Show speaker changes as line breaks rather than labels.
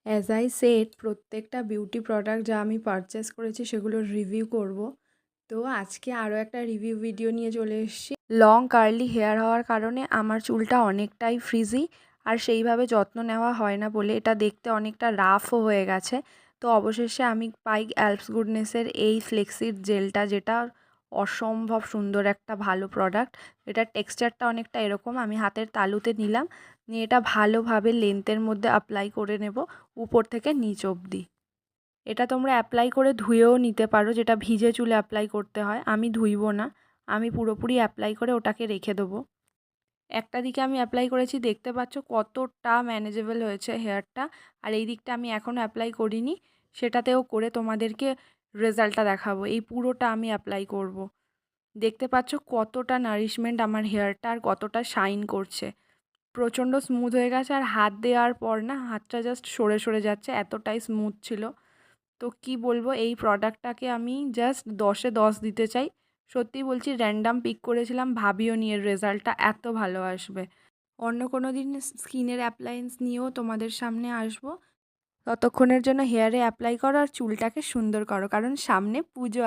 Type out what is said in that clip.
As I said প্রত্যেকটা beauty product যা আমি পারচেস করেছি সেগুলোর রিভিউ করব। তো আজকে আরও একটা রিভিউ ভিডিও নিয়ে চলে এসেছি। লং কার্লি হেয়ার হওয়ার কারণে আমার চুলটা অনেকটাই ফ্রিজি, আর সেইভাবে যত্ন নেওয়া হয় না বলে এটা দেখতে অনেকটা রাফও হয়ে গেছে। তো অবশেষে আমি পাই অ্যালপস গুডনেসের এই ফ্লেক্সির জেলটা, যেটা অসম্ভব সুন্দর একটা ভালো প্রোডাক্ট। এটার টেক্সচারটা অনেকটা এরকম, আমি হাতের তালুতে নিলাম, নিয়ে এটা ভালোভাবে লেন্থের মধ্যে অ্যাপ্লাই করে নেব উপর থেকে নিচ অবধি। এটা তোমরা অ্যাপ্লাই করে ধুয়েও নিতে পারো, যেটা ভিজে চুলে অ্যাপ্লাই করতে হয়। আমি ধুইব না, আমি পুরোপুরি অ্যাপ্লাই করে ওটাকে রেখে দেবো। একটা দিকে আমি অ্যাপ্লাই করেছি, দেখতে পাচ্ছ কতটা ম্যানেজেবল হয়েছে হেয়ারটা। আর এই দিকটা আমি এখনও অ্যাপ্লাই করিনি, সেটাতেও করে তোমাদেরকে রেজাল্টটা দেখাবো। এই পুরোটা আমি অ্যাপ্লাই করব। দেখতে পাচ্ছ কতটা নারিশমেন্ট আমার হেয়ারটা, আর কতটা শাইন করছে। প্রচণ্ড স্মুথ হয়ে গেছে, আর হাত দেওয়ার পর না হাতটা জাস্ট সরে সরে যাচ্ছে, এতটাই স্মুথ ছিল। তো কি বলবো, এই প্রোডাক্টটাকে আমি জাস্ট 10-এ 10 দিতে চাই। সত্যি বলছি, র্যান্ডাম পিক করেছিলাম, ভাবিও নি এর রেজাল্টটা এত ভালো আসবে। অন্য কোনো দিন স্কিনের অ্যাপ্লায়েন্স নিয়েও তোমাদের সামনে আসবো। ততক্ষণের জন্য হেয়ারে অ্যাপ্লাই করো আর চুলটাকে সুন্দর করো, কারণ সামনে পুজো।